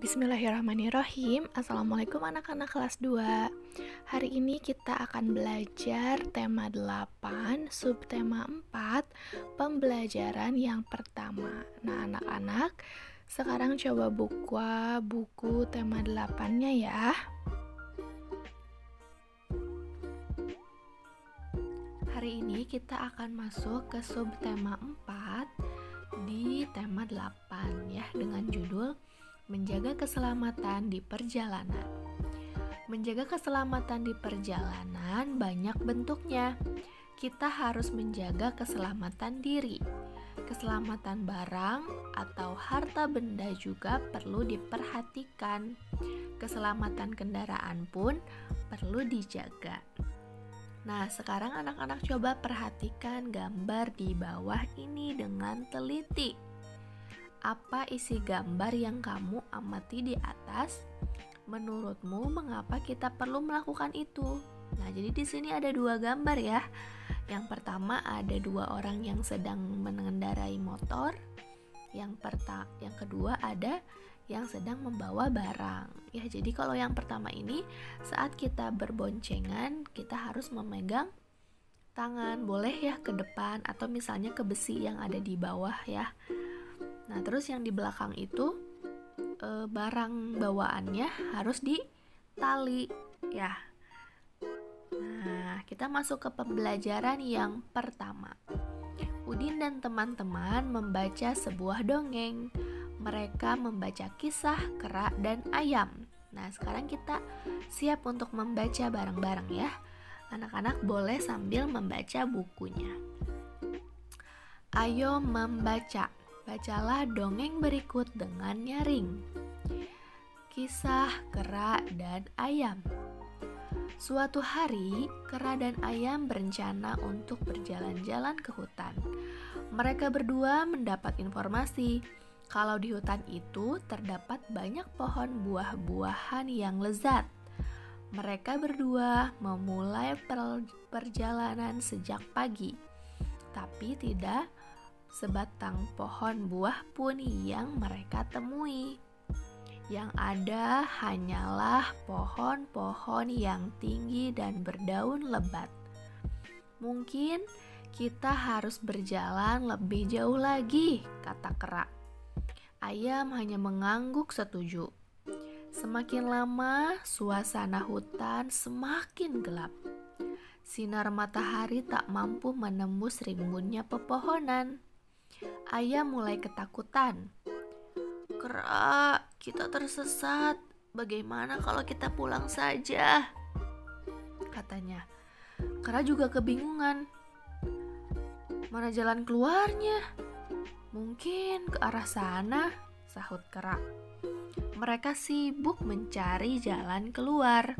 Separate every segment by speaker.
Speaker 1: Bismillahirrahmanirrahim. Assalamualaikum anak-anak kelas 2. Hari ini kita akan belajar tema 8, subtema 4, pembelajaran yang pertama. Nah, anak-anak, sekarang coba buka buku tema 8-nya ya. Hari ini kita akan masuk ke subtema 4 di tema 8 ya, dengan judul Menjaga keselamatan di perjalanan. Menjaga keselamatan di perjalanan banyak bentuknya. Kita harus menjaga keselamatan diri. Keselamatan barang atau harta benda juga perlu diperhatikan. Keselamatan kendaraan pun perlu dijaga. Nah, sekarang anak-anak coba perhatikan gambar di bawah ini dengan teliti. Apa isi gambar yang kamu amati di atas? Menurutmu mengapa kita perlu melakukan itu? Nah, jadi di sini ada dua gambar ya. Yang pertama ada dua orang yang sedang mengendarai motor. Yang kedua ada yang sedang membawa barang. Ya, jadi kalau yang pertama ini saat kita berboncengan, kita harus memegang tangan, boleh ya ke depan atau misalnya ke besi yang ada di bawah ya. Nah, terus yang di belakang itu barang bawaannya harus ditali ya. Nah, kita masuk ke pembelajaran yang pertama. Udin dan teman-teman membaca sebuah dongeng. Mereka membaca kisah kera dan ayam. Nah, sekarang kita siap untuk membaca bareng-bareng ya. Anak-anak boleh sambil membaca bukunya. Ayo membaca. Bacalah dongeng berikut dengan nyaring. Kisah kera dan ayam. Suatu hari, kera dan ayam berencana untuk berjalan-jalan ke hutan. Mereka berdua mendapat informasi kalau di hutan itu terdapat banyak pohon buah-buahan yang lezat. Mereka berdua memulai perjalanan sejak pagi, tapi tidak sebatang pohon buah pun yang mereka temui. Yang ada hanyalah pohon-pohon yang tinggi dan berdaun lebat. Mungkin kita harus berjalan lebih jauh lagi, kata kera. Ayam hanya mengangguk setuju. Semakin lama, suasana hutan semakin gelap. Sinar matahari tak mampu menembus rimbunnya pepohonan. Ayam mulai ketakutan. Kera, kita tersesat. Bagaimana kalau kita pulang saja? Katanya. Kera juga kebingungan. Mana jalan keluarnya? Mungkin ke arah sana, sahut kera. Mereka sibuk mencari jalan keluar.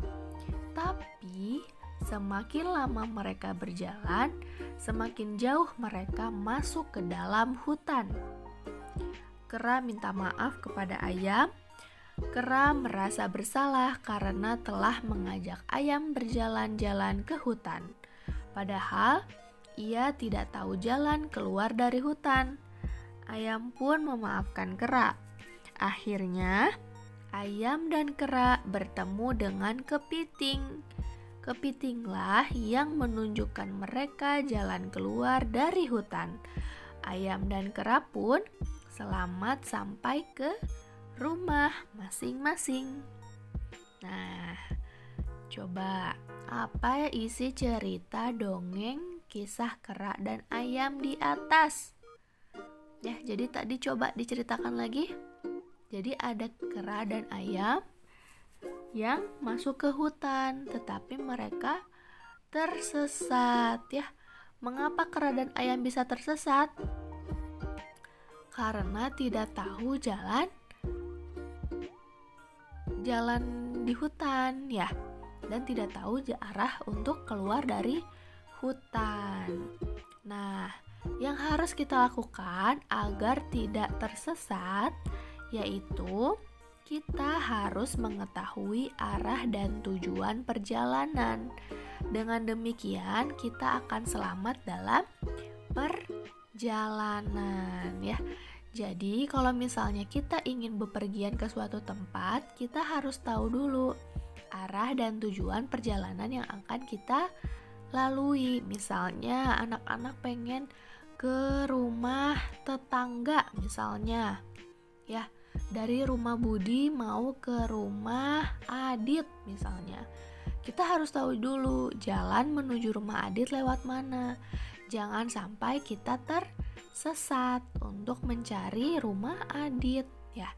Speaker 1: Tapi semakin lama mereka berjalan, semakin jauh mereka masuk ke dalam hutan. Kera minta maaf kepada ayam. Kera merasa bersalah karena telah mengajak ayam berjalan-jalan ke hutan. Padahal ia tidak tahu jalan keluar dari hutan. Ayam pun memaafkan kera. Akhirnya, ayam dan kera bertemu dengan kepiting. Kepitinglah yang menunjukkan mereka jalan keluar dari hutan. Ayam dan kera pun selamat sampai ke rumah masing-masing. Nah, coba apa isi cerita dongeng kisah kera dan ayam di atas? Ya, jadi tadi coba diceritakan lagi. Jadi ada kera dan ayam yang masuk ke hutan, tetapi mereka tersesat ya. Mengapa kera dan ayam bisa tersesat? Karena tidak tahu jalan di hutan ya, dan tidak tahu arah untuk keluar dari hutan. Nah, yang harus kita lakukan agar tidak tersesat yaitu kita harus mengetahui arah dan tujuan perjalanan. Dengan demikian, kita akan selamat dalam perjalanan ya. Jadi kalau misalnya kita ingin bepergian ke suatu tempat, kita harus tahu dulu arah dan tujuan perjalanan yang akan kita lalui. Misalnya anak-anak pengen ke rumah tetangga misalnya, ya, dari rumah Budi mau ke rumah Adit misalnya. Kita harus tahu dulu jalan menuju rumah Adit lewat mana. Jangan sampai kita tersesat untuk mencari rumah Adit, ya.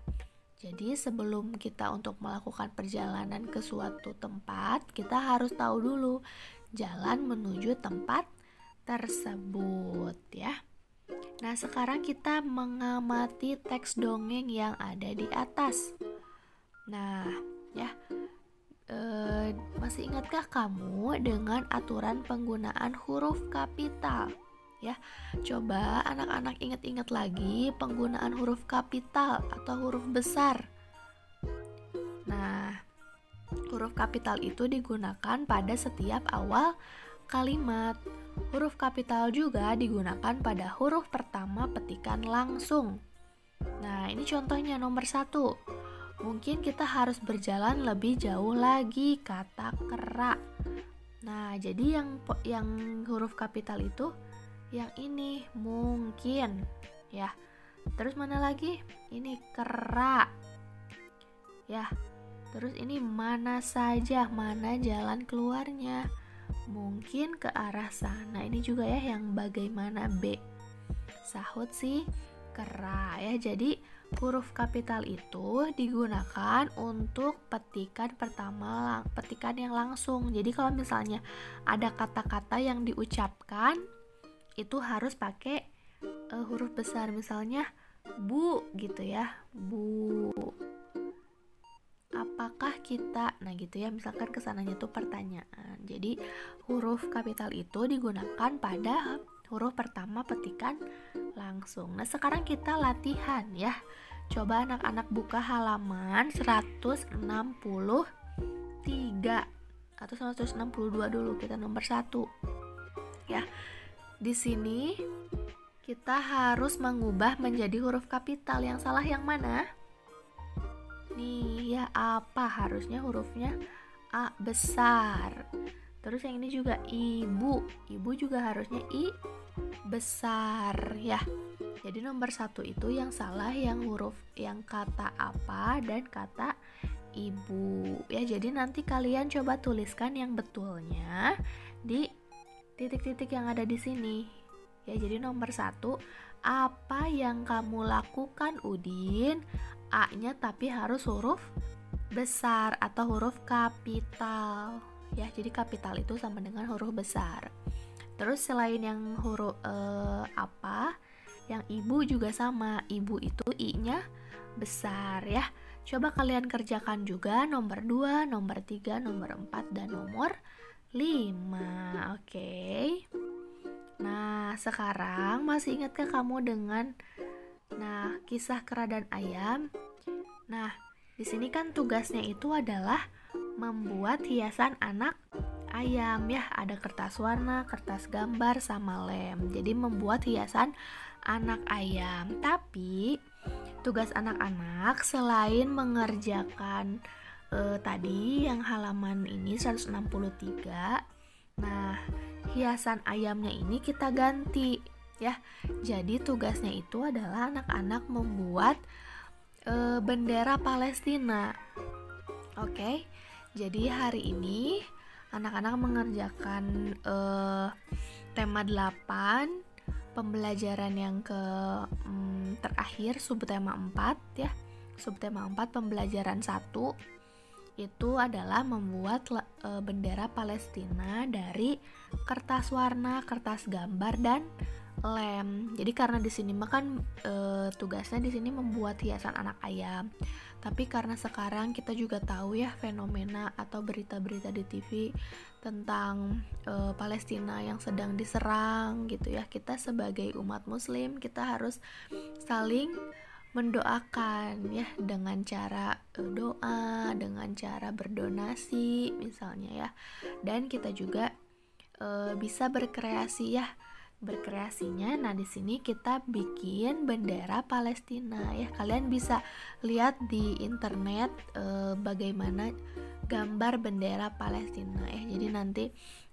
Speaker 1: Jadi sebelum kita untuk melakukan perjalanan ke suatu tempat, kita harus tahu dulu jalan menuju tempat tersebut, ya. Nah, sekarang kita mengamati teks dongeng yang ada di atas. Nah, ya, masih ingatkah kamu dengan aturan penggunaan huruf kapital? Ya, coba anak-anak ingat-ingat lagi penggunaan huruf kapital atau huruf besar. Nah, huruf kapital itu digunakan pada setiap awal kalimat. Huruf kapital juga digunakan pada huruf pertama petikan langsung. Nah, ini contohnya nomor 1. Mungkin kita harus berjalan lebih jauh lagi, kata kera. Nah, jadi yang huruf kapital itu yang ini mungkin, ya. Terus mana lagi? Ini kera. Ya. Terus ini mana saja, mana jalan keluarnya? Mungkin ke arah sana. Ini juga ya yang bagaimana B. Sahut si kera, ya. Jadi huruf kapital itu digunakan untuk petikan pertama, petikan yang langsung. Jadi kalau misalnya ada kata-kata yang diucapkan itu harus pakai huruf besar. Misalnya bu gitu ya, bu. Apakah kita, nah gitu ya, misalkan kesananya tuh pertanyaan. Jadi huruf kapital itu digunakan pada huruf pertama petikan langsung. Nah, sekarang kita latihan ya. Coba anak-anak buka halaman 163 atau 162 dulu, kita nomor 1. Ya. Di sini kita harus mengubah menjadi huruf kapital. Yang salah yang mana? Nih ya, apa harusnya hurufnya A besar. Terus yang ini juga ibu. Ibu juga harusnya I besar ya. Jadi nomor 1 itu yang salah, yang huruf yang kata apa dan kata ibu ya. Jadi nanti kalian coba tuliskan yang betulnya di titik-titik yang ada di sini. Ya, jadi nomor 1, apa yang kamu lakukan Udin? A-nya tapi harus huruf besar atau huruf kapital. Ya, jadi kapital itu sama dengan huruf besar. Terus selain yang huruf apa, yang ibu juga sama. Ibu itu I-nya besar ya. Coba kalian kerjakan juga nomor 2, nomor 3, nomor 4, dan nomor 5. Oke. Nah, sekarang masih ingatkah kamu dengan kisah kera dan ayam? Nah, di sini kan tugasnya itu adalah membuat hiasan anak ayam ya. Ada kertas warna, kertas gambar, sama lem. Jadi membuat hiasan anak ayam. Tapi tugas anak-anak selain mengerjakan tadi yang halaman ini 163, nah hiasan ayamnya ini kita ganti ya. Jadi tugasnya itu adalah anak-anak membuat bendera Palestina. Oke. Jadi hari ini anak-anak mengerjakan tema 8, pembelajaran yang terakhir, subtema 4 ya. Subtema 4 pembelajaran 1 itu adalah membuat bendera Palestina dari kertas warna, kertas gambar, dan lem. Jadi karena di sini makan tugasnya di sini membuat hiasan anak ayam. Tapi karena sekarang kita juga tahu ya fenomena atau berita-berita di TV tentang Palestina yang sedang diserang gitu ya. Kita sebagai umat muslim kita harus saling mendoakan ya, dengan cara doa, dengan cara berdonasi misalnya ya. Dan kita juga bisa berkreasi ya. berkreasinya. Nah, di sini kita bikin bendera Palestina ya. Kalian bisa lihat di internet bagaimana gambar bendera Palestina ya. Jadi nanti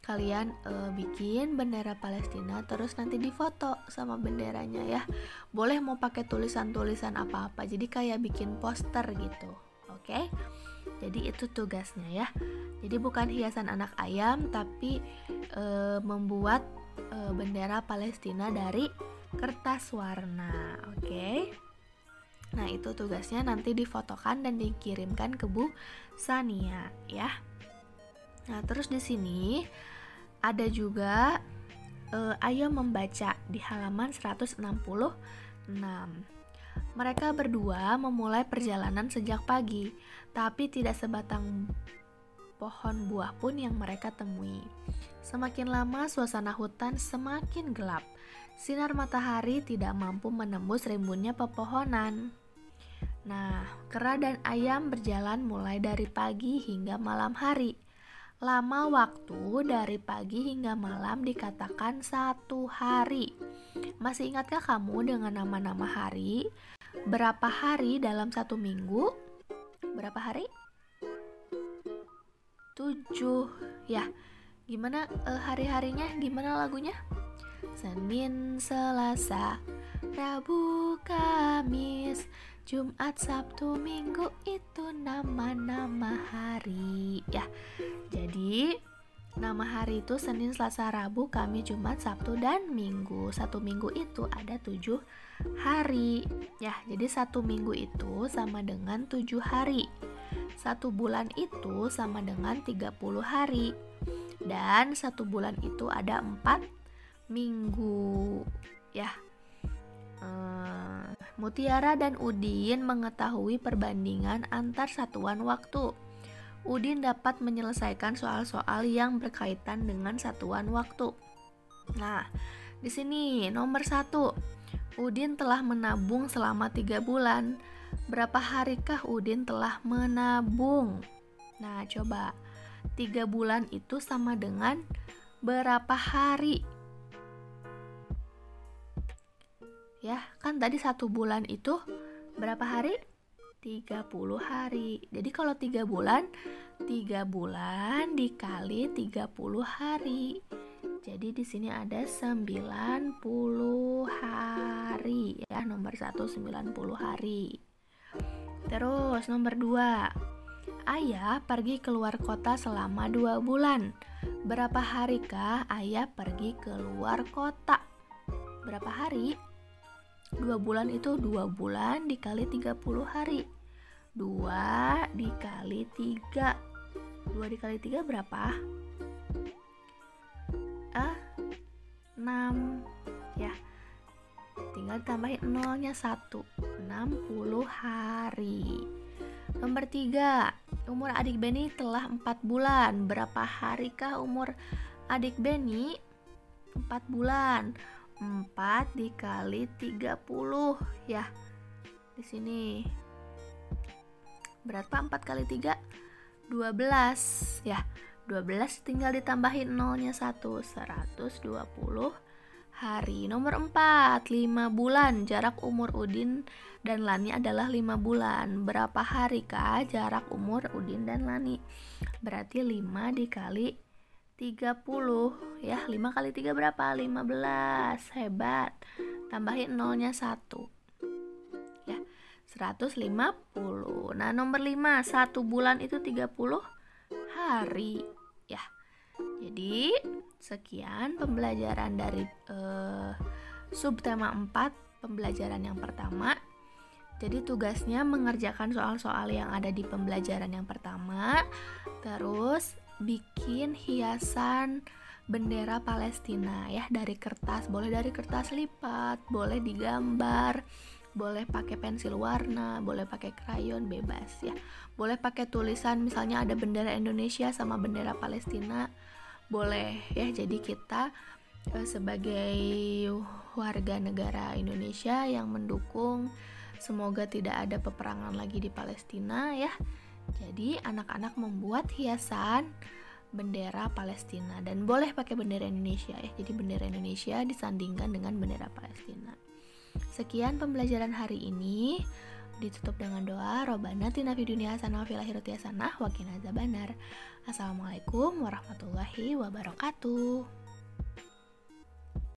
Speaker 1: kalian bikin bendera Palestina, terus nanti difoto sama benderanya ya. Boleh mau pakai tulisan-tulisan apa-apa. Jadi kayak bikin poster gitu. Oke? Jadi itu tugasnya ya. Jadi bukan hiasan anak ayam, tapi membuat bendera Palestina dari kertas warna. Oke. Nah, itu tugasnya, nanti difotokan dan dikirimkan ke Bu Sania ya. Nah, terus di sini ada juga ayo membaca di halaman 166. Mereka berdua memulai perjalanan sejak pagi, tapi tidak sebatang pohon buah pun yang mereka temui. Semakin lama suasana hutan semakin gelap. Sinar matahari tidak mampu menembus rimbunnya pepohonan. Nah, kera dan ayam berjalan mulai dari pagi hingga malam hari. Lama waktu dari pagi hingga malam dikatakan 1 hari. Masih ingatkah kamu dengan nama-nama hari? Berapa hari dalam 1 minggu? Berapa hari? 7 ya. Gimana hari-harinya? Gimana lagunya? Senin, Selasa, Rabu, Kamis, Jumat, Sabtu, Minggu, itu nama-nama hari ya. Jadi nama hari itu Senin, Selasa, Rabu, Kamis, Jumat, Sabtu, dan Minggu. 1 minggu itu ada 7 hari ya. Jadi 1 minggu itu sama dengan 7 hari. 1 bulan itu sama dengan 30 hari. Dan 1 bulan itu ada 4 minggu ya. Mutiara dan Udin mengetahui perbandingan antar satuan waktu. Udin dapat menyelesaikan soal-soal yang berkaitan dengan satuan waktu. Nah, di sini nomor 1. Udin telah menabung selama 3 bulan. Berapa harikah Udin telah menabung? Nah, coba 3 bulan itu sama dengan berapa hari? Ya, kan tadi 1 bulan itu berapa hari? 30 hari. Jadi kalau 3 bulan dikali 30 hari. Jadi di sini ada 90 hari ya. Nomor 1 90 hari. Terus nomor 2. Ayah pergi keluar kota selama 2 bulan. Berapa harikah ayah pergi keluar kota? Berapa hari? 2 bulan itu 2 bulan dikali 30 hari. 2 dikali 3. 2 dikali 3 berapa? 6 ya. Tinggal tambahin nolnya 1. 60 hari. Nomor 3. Umur adik Beni telah 4 bulan. Berapa harikah umur adik Beni? 4 bulan. 4 dikali 30 ya. Di sini berapa 4 kali 3? 12 ya. 12 tinggal ditambahin nolnya 1. 120 hari. Nomor 4. 5 bulan. Jarak umur Udin dan Lani adalah 5 bulan. Berapa harikah jarak umur Udin dan Lani? Berarti 5 dikali 30 ya. 5 kali 3 berapa? 15. Hebat. Tambahin nolnya 1 ya. 150. Nah, nomor 5. 1 bulan itu 30 hari ya. Jadi sekian pembelajaran dari subtema 4, pembelajaran yang pertama. Jadi tugasnya mengerjakan soal-soal yang ada di pembelajaran yang pertama. Terus bikin hiasan bendera Palestina ya dari kertas. Boleh dari kertas lipat, boleh digambar, boleh pakai pensil warna, boleh pakai krayon, bebas ya. Boleh pakai tulisan, misalnya ada bendera Indonesia sama bendera Palestina, boleh ya. Jadi kita sebagai warga negara Indonesia yang mendukung semoga tidak ada peperangan lagi di Palestina ya. Jadi anak-anak membuat hiasan bendera Palestina, dan boleh pakai bendera Indonesia ya. Jadi bendera Indonesia disandingkan dengan bendera Palestina. Sekian pembelajaran hari ini. Ditutup dengan doa, Robbana atina fid dunya hasanah wa fil akhirati hasanah wa qina adzabannar. Assalamualaikum warahmatullahi wabarakatuh.